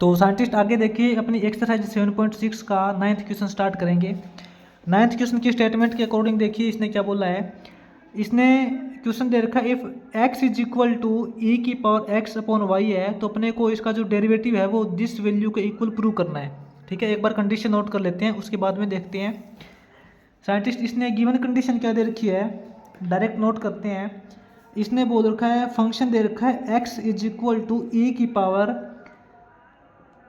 तो साइंटिस्ट आगे देखिए अपनी एक्सरसाइज 7.6 का 9th क्वेश्चन स्टार्ट करेंगे। 9th क्वेश्चन की स्टेटमेंट के अकॉर्डिंग देखिए इसने क्या बोला है। इसने क्वेश्चन दे रखा है if x is equal to E की पावर x अपॉन वाई है, तो अपने को इसका जो डेरिवेटिव है वो दिस वैल्यू के इक्वल प्रूव करना है। ठीक है, एक बार कंडीशन नोट कर लेते हैं, उसके बाद में देखते हैं। साइंटिस्ट इसने गिवन कंडीशन क्या दे रखी है, डायरेक्ट नोट करते हैं। इसने बोल रखा है फंक्शन दे रखा है x is equal to E की पावर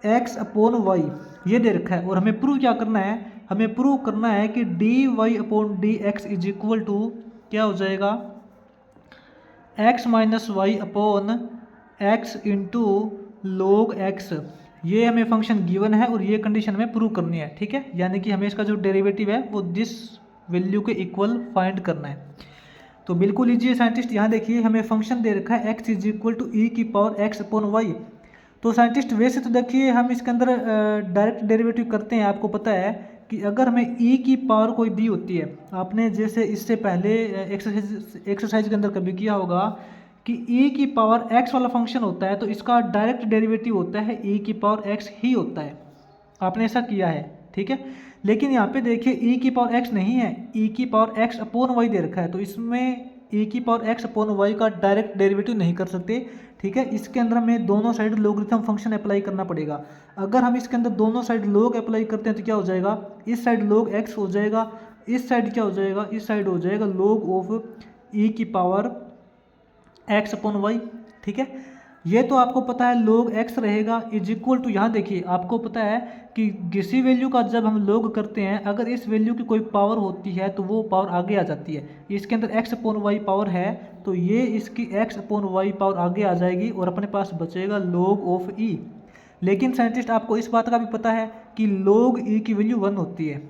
x अपॉन वाई, ये दे रखा है। और हमें प्रूव क्या करना है, हमें प्रूव करना है कि D Y upon D X is equal to क्या हो जाएगा, x minus Y upon X into log X. ये हमें फंक्शन गिवन है और ये कंडीशन हमें प्रूव करनी है। ठीक है, यानी कि हमें इसका जो डेरिवेटिव है वो दिस वैल्यू के इक्वल फाइंड करना है। तो बिल्कुल लीजिए साइंटिस्ट, यहाँ देखिए हमें फंक्शन दे रखा है x is equal to E की पावर x अपॉन वाई। तो साइंटिस्ट वैसे तो देखिए हम इसके अंदर डायरेक्ट डेरिवेटिव करते हैं। आपको पता है कि अगर हमें e की पावर कोई दी होती है, आपने जैसे इससे पहले एक्सरसाइज के अंदर कभी किया होगा कि e की पावर x वाला फंक्शन होता है तो इसका डायरेक्ट डेरिवेटिव होता है e की पावर x ही होता है। आपने ऐसा किया है, ठीक है। लेकिन यहाँ पे देखिए e की पावर x नहीं है, e की power x upon why they रखा है, तो इसमें e की पावर x अपॉन वाई का डायरेक्ट डेरिवेटिव नहीं कर सकते। ठीक है, इसके अंदर हमें दोनों साइड लॉगरिथम फंक्शन अप्लाई करना पड़ेगा। अगर हम इसके अंदर दोनों साइड लॉग अप्लाई करते हैं तो क्या हो जाएगा, इस साइड लॉग x हो जाएगा, इस साइड क्या हो जाएगा, इस साइड हो जाएगा लॉग ऑफ e की पावर x अपॉन वाई। ठीक है, ये तो आपको पता है लॉग x रहेगा इज इक्वल टू, यहाँ देखिए आपको पता है कि किसी वैल्यू का जब हम लॉग करते हैं अगर इस वैल्यू की कोई पावर होती है तो वो पावर आगे आ जाती है। इसके अंदर x अपॉन वाई पावर है तो ये इसकी x अपॉन वाई पावर आगे आ जाएगी और अपने पास बचेगा लॉग ऑफ e। लेकिन साइंटिस्ट आपको इस बात का भी पता है कि लॉग e की वैल्यू 1 होती है।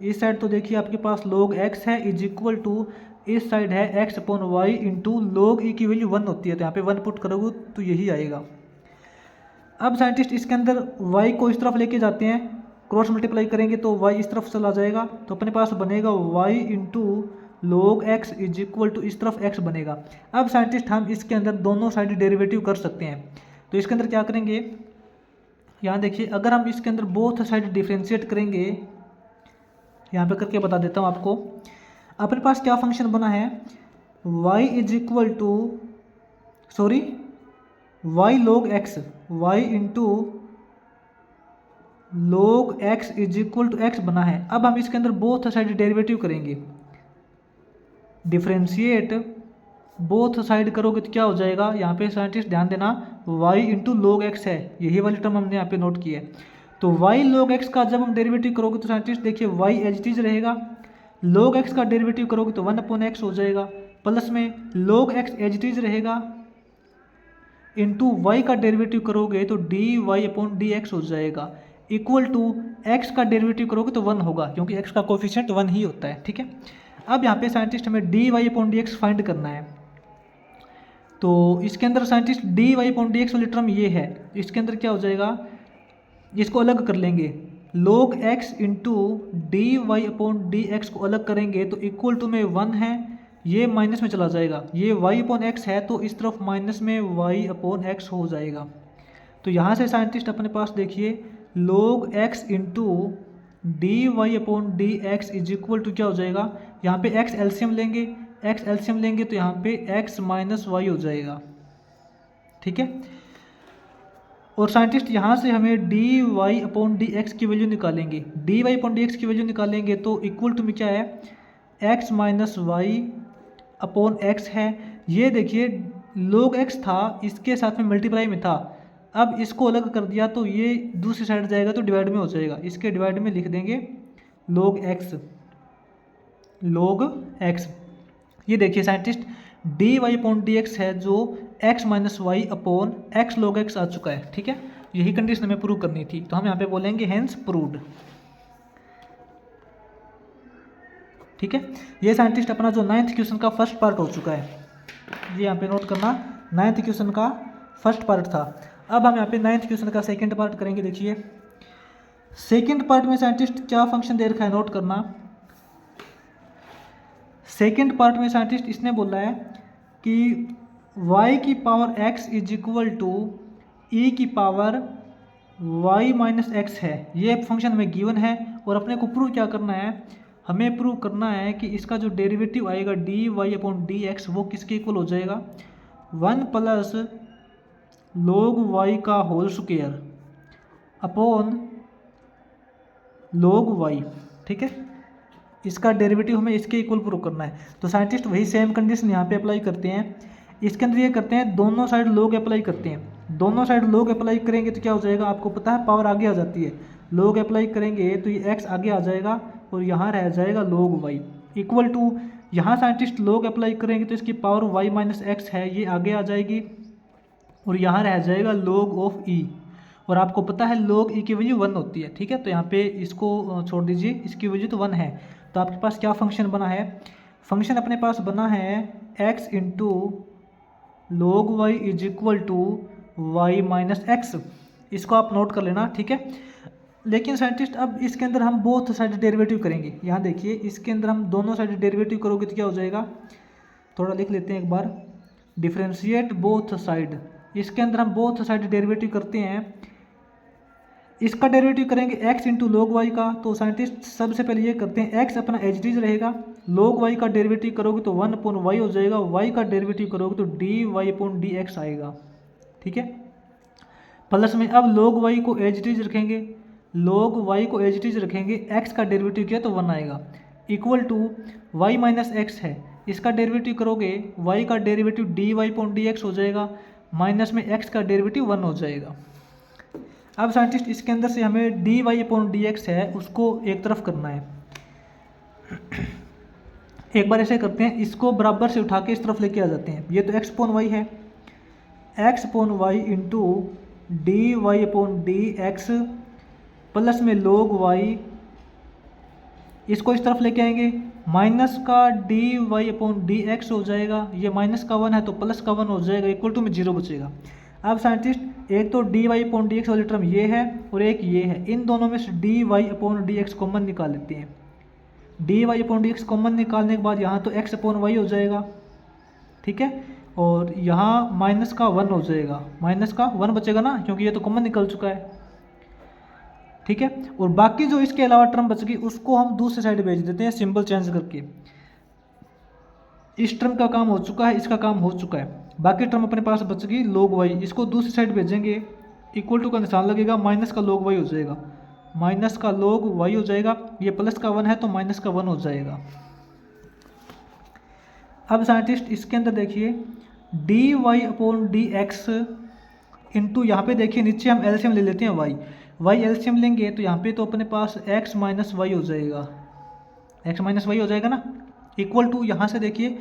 इस साइड तो देखिए आपके पास log x है इज इक्वल टू, इस साइड है x upon Y into log E की वैल्यू 1 होती है, तो यहाँ पे 1 पुट करोगे तो यही आएगा। अब साइंटिस्ट इसके अंदर y को इस तरफ लेके जाते हैं, क्रॉस मल्टीप्लाई करेंगे तो y इस तरफ चला जाएगा, तो अपने पास बनेगा y into log X is equal to इस तरफ x बनेगा। अब साइंटिस्ट हम इसके अंदर दोनों साइड डेरिवेटिव कर सकते हैं, तो इसके अंदर क्या करेंगे, यहाँ देखिए अगर हम इसके अंदर बोथ साइड डिफ्रेंशिएट करेंगे, यहाँ पे करके बता देता हूँ आपको। अपने पास क्या फंक्शन बना है, y is equal to sorry y log x, y into log x is equal to x बना है। अब हम इसके अंदर बोथ साइड डेरिवेटिव करेंगे, डिफ्रेंशिएट बोथ साइड करोगे तो क्या हो जाएगा, यहाँ पे साइंटिस्ट ध्यान देना y इंटू लॉग एक्स है, यही वाली टर्म हमने यहाँ पे नोट की है। तो y log x का जब हम डेरिवेटिव करोगे तो साइंटिस्ट देखिए y एज इट इज रहेगा, log x का डेरिवेटिव करोगे तो 1 अपॉन x हो जाएगा, प्लस में log x as it is रहेगा इंटू वाई का डेरिवेटिव करोगे तो D Y upon D X हो जाएगा, इक्वल टू x का डेरिवेटिव करोगे तो 1 होगा क्योंकि x का कोफिशिएंट 1 ही होता है। ठीक है, अब यहाँ पे साइंटिस्ट हमें D Y upon D X find करना है। तो इसके अंदर scientist D Y upon D X वाली टर्म ये है, इसके अंदर क्या हो जाएगा, इसको अलग कर लेंगे, log x into D Y upon D X को अलग करेंगे तो इक्वल टू में 1 है, ये माइनस में चला जाएगा, ये y अपॉन एक्स है तो इस तरफ माइनस में y अपॉन एक्स हो जाएगा। तो यहाँ से साइंटिस्ट अपने पास देखिए log x into D Y upon D X is equal to क्या हो जाएगा, यहाँ पे x एलसीएम लेंगे, x एलसीएम लेंगे तो यहाँ पे x माइनस वाई हो जाएगा। ठीक है, और साइंटिस्ट यहाँ से हमें D Y upon D X की वैल्यू निकालेंगे, D Y upon D X की वैल्यू निकालेंगे तो इक्वल टू में क्या है, X minus Y upon X है। ये देखिए log x था, इसके साथ में मल्टीप्लाई में था, अब इसको अलग कर दिया तो ये दूसरी साइड जाएगा तो डिवाइड में हो जाएगा, इसके डिवाइड में लिख देंगे log x। ये देखिए scientist D Y upon D x है जो x minus Y upon X log x आ चुका है। ठीक है, यही कंडीशन हमें प्रूव करनी थी, तो हम यहाँ पे बोलेंगे हेंस प्रूव्ड। ठीक है, ये साइंटिस्ट अपना जो 9th क्वेश्चन का फर्स्ट पार्ट हो चुका है, ये यहाँ पे नोट करना 9th क्वेश्चन का फर्स्ट पार्ट था। अब हम यहाँ पे 9th क्वेश्चन का सेकंड पार्ट करेंगे। देखिए सेकंड पार्ट में साइंटिस्ट क्या फंक्शन दे रखा है, नोट करना। सेकंड पार्ट में साइंटिस्ट इसने बोला है कि y की power x is equal to E की पावर y माइनस एक्स है, ये फंक्शन हमें गिवन है और अपने को प्रूव क्या करना है, हमें प्रूव करना है कि इसका जो डेरिवेटिव आएगा D Y upon D X वो किसके इक्वल हो जाएगा, 1 प्लस log y का whole square upon log y, ठीक है। इसका डेरिवेटिव हमें इसके इक्वल प्रूव करना है। तो साइंटिस्ट वही सेम कंडीशन यहाँ पे अप्लाई करते हैं। इसके अंदर ये करते हैं, दोनों साइड log अप्लाई करते हैं। दोनों साइड log अप्लाई करेंगे तो क्या हो जाएगा, आपको पता है पावर आगे आ जाती है। log अप्लाई करेंगे तो ये x आगे आ जाएगा और यहाँ रह जाएगा log y इक्वल टू, यहाँ साइंटिस्ट log अप्लाई करेंगे तो इसकी पावर y माइनस एक्स है ये आगे आ जाएगी और यहाँ रह जाएगा log ऑफ e। और आपको पता है log e की वैल्यू 1 होती है, ठीक है। तो यहाँ पे इसको छोड़ दीजिए, इसकी वैल्यू तो 1 है। तो आपके पास क्या फंक्शन बना है, फंक्शन अपने पास बना है x into log y is equal to Y minus X. इसको आप नोट कर लेना, ठीक है। लेकिन साइंटिस्ट अब इसके अंदर हम बोथ साइड डेरिवेटिव करेंगे। यहाँ देखिए इसके अंदर हम दोनों साइड डेरिवेटिव करोगे तो क्या हो जाएगा, थोड़ा लिख लेते हैं एक बार, डिफ्रेंशिएट बोथ साइड। इसके अंदर हम बोथ साइड डेरिवेटिव करते हैं। इसका डेरिवेटिव करेंगे x इंटू लॉग वाई का। तो साइंटिस्ट सबसे पहले ये करते हैं, x अपना एज इट इज रहेगा, log y का डेरिवेटिव करोगे तो 1 अपॉन वाई हो जाएगा, y का डेरिवेटिव करोगे तो D Y upon D X आएगा, ठीक है। प्लस में अब log y को एज इट इज रखेंगे, log y को एज इट इज रखेंगे, x का डेरिवेटिव किया तो 1 आएगा equal to y minus x है, इसका डेरिवेटिव करोगे y का derivative D Y upon D X हो जाएगा, माइनस में x का डेरिवेटिव 1 हो जाएगा। अब साइंटिस्ट इसके अंदर से हमें D Y upon D x है उसको एक तरफ करना है। एक बार ऐसे करते हैं, इसको बराबर से उठा के इस तरफ लेके आ जाते हैं। ये तो x अपॉन वाई है, x upon Y into D Y upon D X plus में log y, इसको इस तरफ लेके आएंगे, माइनस का D Y upon D X हो जाएगा, ये माइनस का 1 है तो प्लस का 1 हो जाएगा, इक्वल टू में 0 बचेगा। अब साइंटिस्ट एक तो D Y upon D X वाली टर्म ये है और एक ये है, इन दोनों में से D Y upon D X common निकाल लेते हैं। D Y upon D X common निकालने के बाद यहाँ तो एक्स अपॉन वाई हो जाएगा, ठीक है, और यहाँ माइनस का 1 हो जाएगा, माइनस का 1 बचेगा ना, क्योंकि ये तो कॉमन निकल चुका है, ठीक है। और बाकी जो इसके अलावा टर्म बच गई उसको हम दूसरी साइड भेज देते हैं सिंबल चेंज करके। इस टर्म का काम हो चुका है, इसका काम हो चुका है, बाकी टर्म अपने पास बच गई log y, इसको दूसरी साइड भेजेंगे, इक्वल टू का निशान लगेगा, माइनस का log y हो जाएगा, माइनस का log y हो जाएगा, ये प्लस का 1 है तो माइनस का 1 हो जाएगा। अब साइंटिस्ट इसके अंदर देखिए D Y upon D X into, यहाँ पे देखिए नीचे हम एलसीएम ले लेते हैं y एलसीएम लेंगे तो यहाँ पे तो अपने पास x माइनस वाई हो जाएगा, x माइनस वाई हो जाएगा ना, इक्वल टू यहाँ से देखिए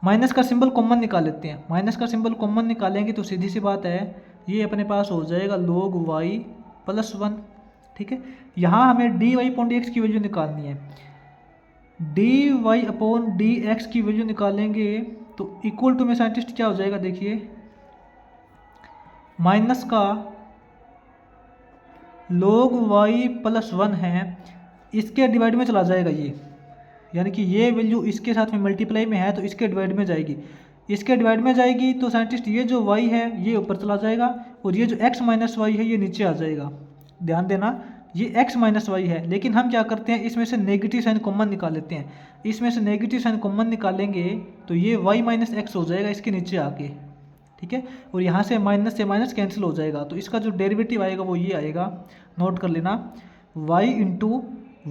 माइनस का सिंबल कॉमन निकाल लेते हैं। माइनस का सिंबल कॉमन निकालेंगे तो सीधी सी बात है ये अपने पास हो जाएगा log y प्लस 1, ठीक है। यहाँ हमें D Y upon D X की वैल्यू निकालनी है, D Y upon D X की वैल्यू निकालेंगे तो इक्वल टू में साइंटिस्ट क्या हो जाएगा, देखिए माइनस का log y प्लस 1 है, इसके डिवाइड में चला जाएगा ये, यानी कि ये वैल्यू इसके साथ में मल्टीप्लाई में है तो इसके डिवाइड में जाएगी, इसके डिवाइड में जाएगी तो साइंटिस्ट ये जो y है ये ऊपर चला जाएगा और ये जो x माइनस वाई है ये नीचे आ जाएगा। ध्यान देना ये x माइनस वाई है, लेकिन हम क्या करते हैं इसमें से नेगेटिव साइन कॉमन निकाल लेते हैं, इसमें से नेगेटिव साइन कॉमन निकालेंगे तो ये y माइनस एक्स हो जाएगा इसके नीचे आके, ठीक है। और यहाँ से माइनस कैंसिल हो जाएगा तो इसका जो डेरिवेटिव आएगा वो ये आएगा, नोट कर लेना, y into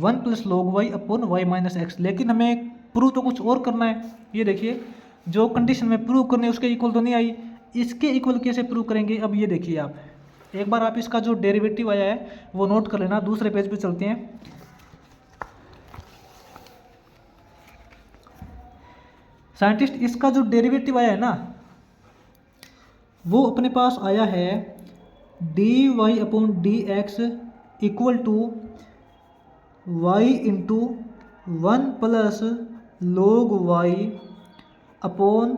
1 plus log y upon Y minus X. लेकिन हमें प्रूव तो कुछ और करना है। ये देखिए जो कंडीशन में प्रूव करनी है उसके इक्वल तो नहीं आई, इसके इक्वल कैसे प्रूव करेंगे। अब ये देखिए आप एक बार आप इसका जो डेरिवेटिव आया है वो नोट कर लेना। दूसरे पेज पे चलते हैं। साइंटिस्ट इसका जो डेरिवेटिव आया है ना वो अपने पास आया है D Y upon D X equal to Y into 1 plus log y upon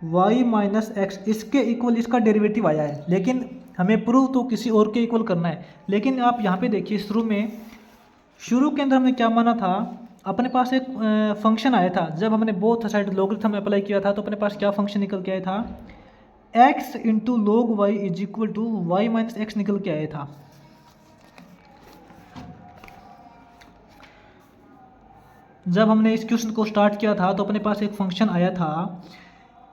Y minus X, इसके इक्वल इसका डेरिवेटिव आया है। लेकिन हमें प्रूव तो किसी और के इक्वल करना है। लेकिन आप यहाँ पे देखिए शुरू के अंदर हमने क्या माना था, अपने पास एक फंक्शन आया था। जब हमने बोथ साइड लॉगरिथम अप्लाई किया था तो अपने पास क्या फंक्शन निकल के आया था, x into log y is equal to Y minus X निकल के आया था। जब हमने इस क्वेश्चन को स्टार्ट किया था तो अपने पास एक फंक्शन आया था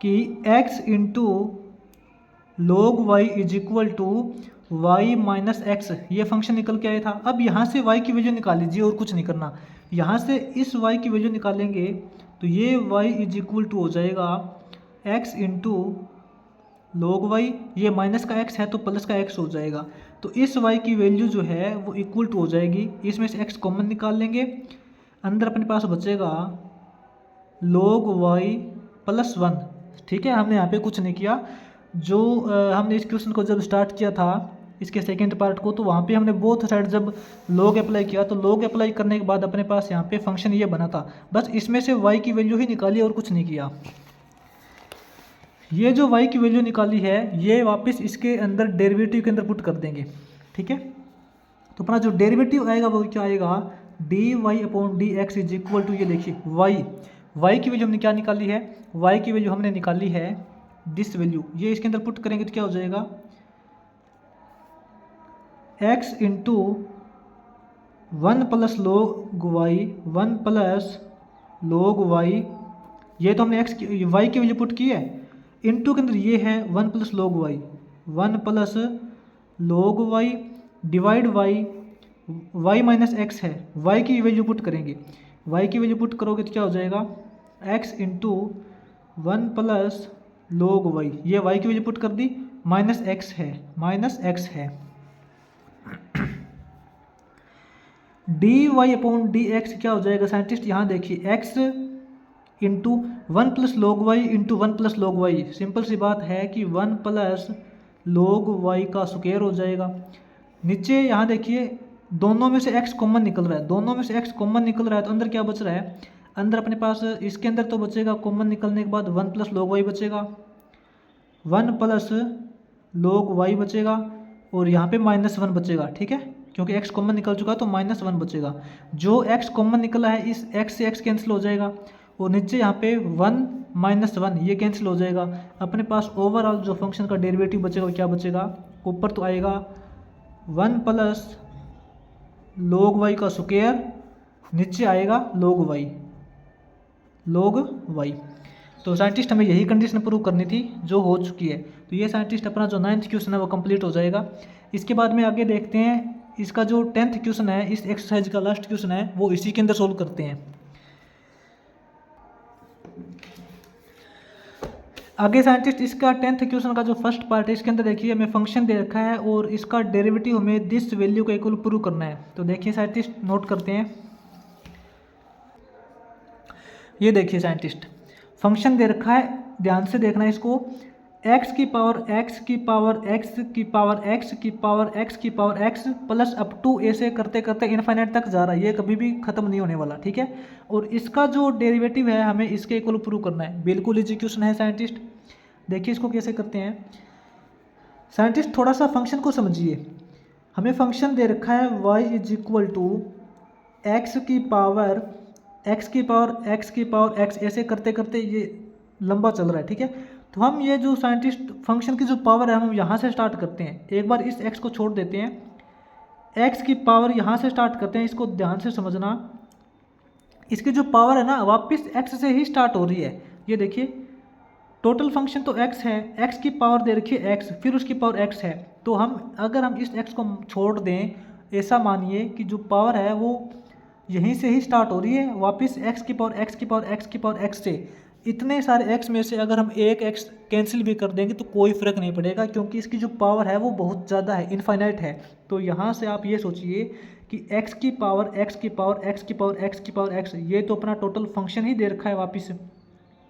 कि x into log y is equal to Y minus X, ये फंक्शन निकल के आया था। अब यहाँ से y की वैल्यू निकाल लीजिए और कुछ नहीं करना। यहाँ से इस y की वैल्यू निकालेंगे तो ये y इज इक्वल टू हो जाएगा x इंटू log y, ये माइनस का x है तो प्लस का x हो जाएगा। तो इस y की वैल्यू जो है वो इक्वल टू हो जाएगी, इसमें से x कॉमन निकाल लेंगे, अंदर अपने पास बचेगा log y प्लस 1। ठीक है, हमने यहाँ पे कुछ नहीं किया। जो हमने इस क्वेश्चन को जब स्टार्ट किया था इसके सेकेंड पार्ट को, तो वहाँ पे हमने बोथ साइड जब log अप्लाई किया तो log अप्लाई करने के बाद अपने पास यहाँ पे फंक्शन ये बना था। बस इसमें से y की वैल्यू ही निकाली और कुछ नहीं किया। ये जो y की वैल्यू निकाली है ये वापस इसके अंदर डेरिवेटिव के अंदर पुट कर देंगे। ठीक है, तो अपना जो डेरिवेटिव आएगा वो क्या आएगा, D Y upon D X is equal to, ये देखिए y की वैल्यू हमने क्या निकाली है, y की वैल्यू हमने निकाली है दिस वैल्यू, ये इसके अंदर पुट करेंगे तो क्या हो जाएगा x into 1 plus log y, 1 plus log y, ये तो हमने y की वैल्यू पुट की है, इंटू के अंदर ये है 1 plus log y, 1 plus log y divide y minus x है, y की वैल्यू पुट करेंगे, y की वैल्यू पुट करोगे तो क्या हो जाएगा x into 1 plus log y, ये y की वैल्यू पुट कर दी, माइनस एक्स है D Y upon D x क्या हो जाएगा साइंटिस्ट, यहाँ देखिए x into 1 plus log y into 1 plus log y, simple सी बात है कि 1 प्लस log y का स्क्वायर हो जाएगा। नीचे यहाँ देखिए दोनों में से x कॉमन निकल रहा है, तो अंदर क्या बच रहा है, अंदर अपने पास इसके अंदर तो बचेगा कॉमन निकलने के बाद 1 प्लस log y बचेगा, 1 प्लस log y बचेगा और यहाँ पे -1 बचेगा। ठीक है, क्योंकि x कॉमन निकल चुका है तो -1 बचेगा। जो x कॉमन निकला है इस x से x कैंसिल हो जाएगा और नीचे यहाँ पे 1 -1 ये कैंसिल हो जाएगा। अपने पास ओवरऑल जो फंक्शन का डेरिवेटिव बचेगा वो क्या बचेगा, ऊपर तो आएगा 1 प्लस log y का स्क्वायर, नीचे आएगा log y। तो साइंटिस्ट हमें यही कंडीशन प्रूव करनी थी जो हो चुकी है। तो ये साइंटिस्ट अपना जो 9th क्वेश्चन है वो कंप्लीट हो जाएगा। इसके बाद में आगे देखते हैं इसका जो 10th क्वेश्चन है, इस एक्सरसाइज का लास्ट क्वेश्चन है, वो इसी के अंदर सोल्व करते हैं। आगे साइंटिस्ट इसका 10th क्वेश्चन का जो फर्स्ट पार्ट है इसके अंदर देखिए हमें फंक्शन दे रखा है और इसका डेरिवेटिव हमें दिस वैल्यू को इक्वल प्रूव करना है। तो देखिए साइंटिस्ट नोट करते हैं, ये देखिए साइंटिस्ट फंक्शन दे रखा है, ध्यान से देखना इसको, x की पावर x की पावर x की पावर x की पावर x की power x plus up to ऐसे करते करते इनफाइनाइट तक जा रहा है, ये कभी भी खत्म नहीं होने वाला। ठीक है, और इसका जो डेरिवेटिव है हमें इसके इक्वल प्रूव करना है। बिल्कुल इजी क्वेश्चन है साइंटिस्ट। देखिए इसको कैसे करते हैं साइंटिस्ट, थोड़ा सा फंक्शन को समझिए। हमें फंक्शन दे रखा है y is equal to x की पावर x की पावर x की पावर x, ऐसे करते करते ये लंबा चल रहा है। ठीक है, तो हम ये जो साइंटिस्ट फंक्शन की जो पावर है हम यहाँ से स्टार्ट करते हैं। एक बार इस x को छोड़ देते हैं, x की पावर यहाँ से स्टार्ट करते हैं। इसको ध्यान से समझना, इसकी जो पावर है ना वापस x से ही स्टार्ट हो रही है। ये देखिए टोटल फंक्शन तो x है, x की पावर दे रखी है x, फिर उसकी पावर x है। तो अगर हम इस x को छोड़ दें, ऐसा मानिए कि जो पावर है वो यहीं से ही स्टार्ट हो रही है, वापस x की पावर x की पावर x की पावर x से, इतने सारे x में से अगर हम एक x कैंसिल भी कर देंगे तो कोई फ़र्क नहीं पड़ेगा, क्योंकि इसकी जो पावर है वो बहुत ज़्यादा है, इनफाइनाइट है। तो यहाँ से आप ये सोचिए कि x की पावर x की पावर x की पावर x की पावर x, ये तो अपना टोटल फंक्शन ही दे रखा है। वापस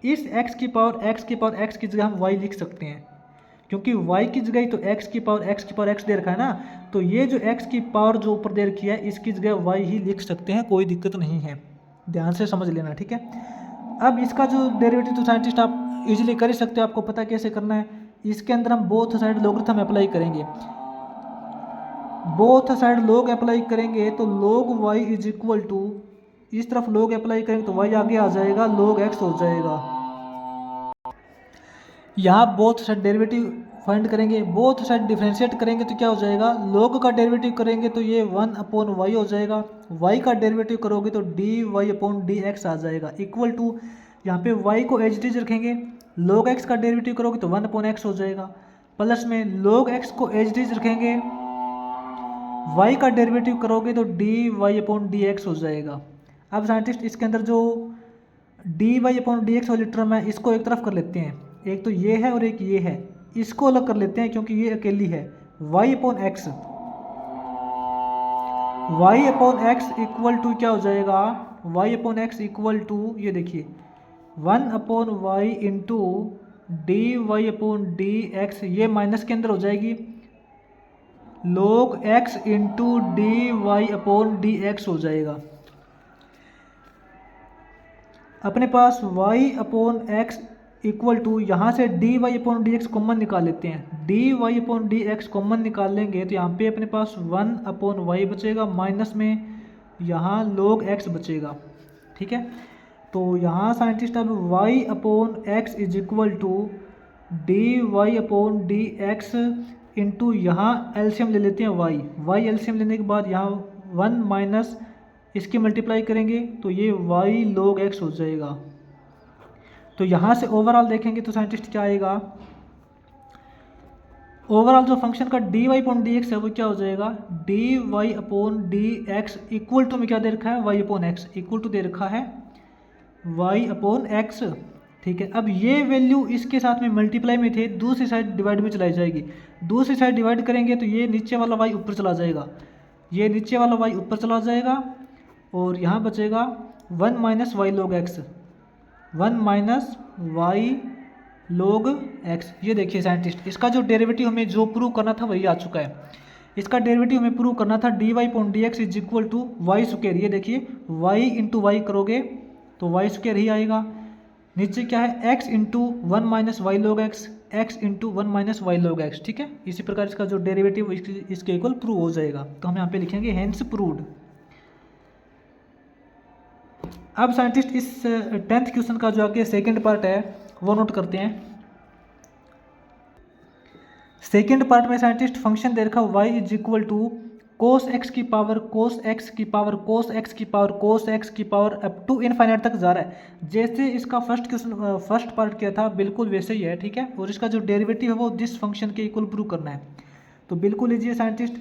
इस x की पावर x की पावर x की जगह हम y लिख सकते हैं, क्योंकि y की जगह तो x की पावर x की पावर x दे रखा है ना। तो ये जो x की पावर जो ऊपर दे रखी है इसकी जगह y ही लिख सकते हैं, कोई दिक्कत नहीं है। ध्यान से समझ लेना, ठीक है। अब इसका जो डेरिवेटिव तो साइंटिस्ट आप इजीली कर ही सकते हो, आपको पता कैसे करना है। इसके अंदर हम बोथ साइड लॉगरिथम अप्लाई करेंगे, बोथ साइड लॉग अप्लाई करेंगे तो log y is equal to, इस तरफ log अप्लाई करेंगे तो y आगे आ जाएगा, log x हो जाएगा। यहाँ बोथ साइड डेरिवेटिव फाइंड करेंगे, बोथ साइड डिफ्रेंशिएट करेंगे तो क्या हो जाएगा, log का डेरिवेटिव करेंगे तो ये 1/y हो जाएगा, y का डेरिवेटिव करोगे तो dy/dx आ जाएगा, इक्वल टू यहाँ पे y को एज इट इज रखेंगे, log x का डेरिवेटिव करोगे तो 1/x हो जाएगा, प्लस में log x को एज इट इज रखेंगे, y का डेरिवेटिव करोगे तो dy/dx हो जाएगा। अब साइंटिस्ट इसके अंदर जो dy/dx वाली टर्म है इसको एक तरफ कर लेते हैं, एक तो ये है और एक ये है, इसको अलग कर लेते हैं क्योंकि ये अकेली है। y/x इक्वल टू क्या हो जाएगा, y/x इक्वल टू ये देखिए 1/y इंटू dy/dx, ये माइनस के अंदर हो जाएगी log x इंटू dy/dx हो जाएगा। अपने पास y/x इक्वल टू यहाँ से dy/dx कॉमन निकाल लेते हैं, dy/dx कॉमन निकाल लेंगे तो यहाँ पे अपने पास 1/y बचेगा, माइनस में यहाँ log x बचेगा, ठीक है। तो यहाँ साइंटिस्ट अब y/x is equal to dy/dx into यहाँ एलसीएम ले लेते हैं y एलसीएम लेने के बाद यहाँ 1 माइनस इसकी मल्टीप्लाई करेंगे तो ये y log x हो जाएगा। तो यहाँ से ओवरऑल देखेंगे तो साइंटिस्ट क्या आएगा, ओवरऑल जो फंक्शन का dy/dx है वो क्या हो जाएगा, dy/dx इक्वल टू में क्या दे रखा है, y/x इक्वल टू दे रखा है y/x, ठीक है। अब ये वैल्यू इसके साथ में मल्टीप्लाई में थे, दूसरी साइड डिवाइड में चलाई जाएगी, दूसरी साइड डिवाइड करेंगे तो ये नीचे वाला y ऊपर चला जाएगा, ये नीचे वाला y ऊपर चला जाएगा और यहाँ बचेगा 1 minus y log x, 1 minus y log x। ये देखिए साइंटिस्ट इसका जो डेरिवेटिव हमें जो प्रूव करना था वही आ चुका है, इसका डेरिवेटिव हमें प्रूव करना था dy/dx is equal to Y square, ये देखिए y इंटू वाई करोगे तो वाई स्क्वायर ही आएगा, नीचे क्या है x into 1 minus Y log x, x into 1 minus Y log x, ठीक है। इसी प्रकार इसका जो डेरिवेटिव इसके इक्वल प्रूव हो जाएगा, तो हम यहाँ पे लिखेंगे हेंस प्रूव्ड। अब साइंटिस्ट इस 10th क्वेश्चन का जो आगे सेकंड पार्ट है वो नोट करते हैं। सेकंड पार्ट में साइंटिस्ट फंक्शन दे रखा y is equal to cos x की पावर कोस x की पावर कोस x की पावर कोस x की पावर अप टू इनफाइनाइट तक जा रहा है, जैसे इसका फर्स्ट पार्ट किया था बिल्कुल वैसे ही है, ठीक है। और इसका जो डेरिवेटिव है वो दिस फंक्शन के इक्वल प्रूव करना है, तो बिल्कुल लीजिए scientist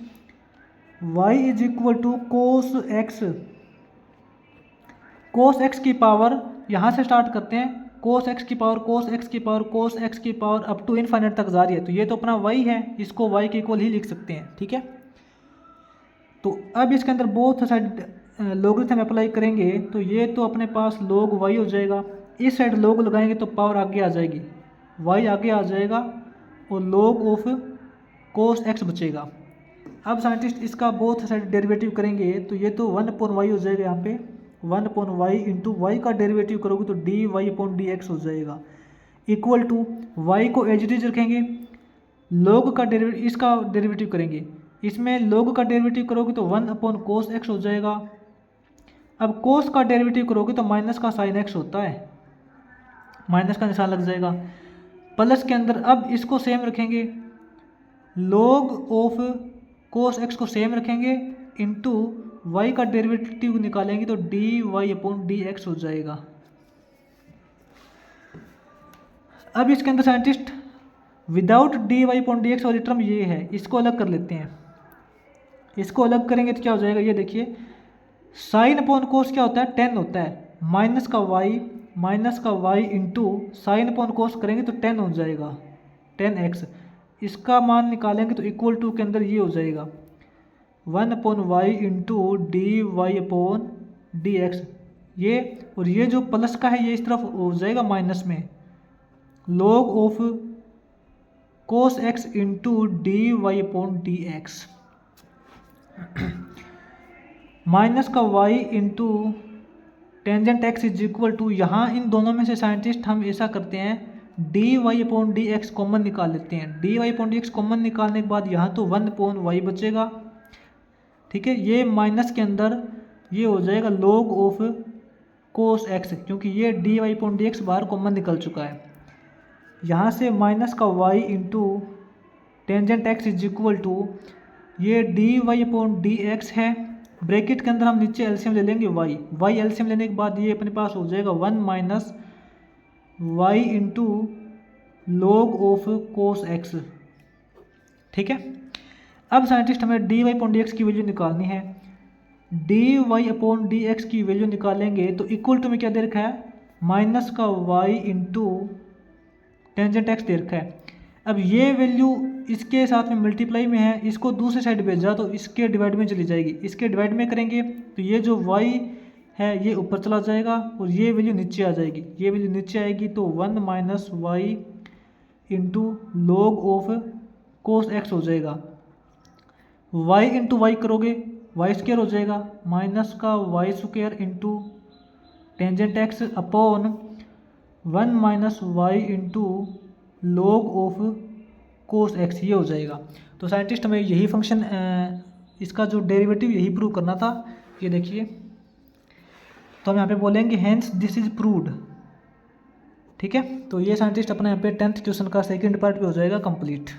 y is equal to cos x की पावर, यहाँ से स्टार्ट करते हैं, कोस x की पावर कोस x की पावर कोस x की पावर अप टू इनफाइनाइट तक जा रही है, तो ये तो अपना y है, इसको y के इक्वल ही लिख सकते हैं, ठीक है। तो अब इसके अंदर बोथ साइड लॉगरिथम अप्लाई करेंगे तो ये तो अपने पास log y हो जाएगा, इस साइड log लगाएंगे तो पावर आगे आ जाएगी, y आगे आ जाएगा और log ऑफ कोस x बचेगा। अब साइंटिस्ट इसका बोथ साइड डेरिवेटिव करेंगे तो ये तो 1/y हो जाएगा, यहाँ पे 1/y इंटू वाई का डेरिवेटिव करोगे तो dy/dx हो जाएगा, इक्वल टू y को एज इट इज रखेंगे, log का डेरिवेटिव इसका डेरिवेटिव करेंगे, इसमें log का डेरिवेटिव करोगे तो 1/cos x हो जाएगा। अब cos का डेरिवेटिव करोगे तो माइनस का साइन x होता है, माइनस का निशान लग जाएगा, प्लस के अंदर अब इसको सेम रखेंगे, log ऑफ cos x को सेम रखेंगे इंटू y का डेरिवेटिव निकालेंगे तो dy/dx हो जाएगा। अब इसके अंदर साइंटिस्ट विदाउट dy/dx वाली टर्म ये है, इसको अलग कर लेते हैं, इसको अलग करेंगे तो क्या हो जाएगा, ये देखिए साइन अपॉन कोस क्या होता है, 10 होता है, माइनस का y इंटू साइन अपॉन कोस करेंगे तो 10 हो जाएगा, 10x, इसका मान निकालेंगे तो इक्वल टू के अंदर ये हो जाएगा 1/y इंटू dy/dx, ये और ये जो प्लस का है ये इस तरफ हो जाएगा माइनस में, log of cos x into dy/dx, minus का y into tangent x is equal to, यहाँ इन दोनों में से साइंटिस्ट हम ऐसा करते हैं dy/dx कॉमन निकाल लेते हैं, dy/dx कॉमन निकालने के बाद यहाँ तो 1/y बचेगा, ठीक है। ये माइनस के अंदर ये हो जाएगा log ऑफ कोस x, क्योंकि ये dy/dx बाहर कॉमन निकल चुका है, यहाँ से माइनस का y into tangent x is equal to ये d Y upon D x है, ब्रैकेट के अंदर हम नीचे एलसीएम ले लेंगे वाई एलसीएम लेने के बाद ये अपने पास हो जाएगा 1 minus Y into log of cos X. ठीक है, अब साइंटिस्ट हमें D Y upon D X की वैल्यू निकालनी है। D Y upon D X की वैल्यू निकालेंगे तो इक्वल टू में क्या दे रखा है, माइनस का वाई इंटू टेंजेंट एक्स दे रखा है। अब ये वैल्यू इसके साथ में मल्टीप्लाई में है, इसको दूसरी साइड भेजा तो इसके डिवाइड में चली जाएगी, इसके डिवाइड में करेंगे तो ये जो y है ये ऊपर चला जाएगा और ये वैल्यू नीचे आ जाएगी, ये वैल्यू नीचे आएगी तो 1 minus Y into log of cos X हो जाएगा। y इंटू वाई करोगे वाई स्क्वायर हो जाएगा, माइनस का Y square into tangent X upon 1 minus Y into log of cos X, ये हो जाएगा। तो साइंटिस्ट हमें यही फंक्शन इसका जो डेरिवेटिव यही प्रूव करना था। ये देखिए, तो हम यहाँ पे बोलेंगे हेंस दिस इज प्रूव्ड। ठीक है, तो ये साइंटिस्ट अपने यहाँ पे 10th क्वेश्चन का सेकंड पार्ट भी हो जाएगा कंप्लीट।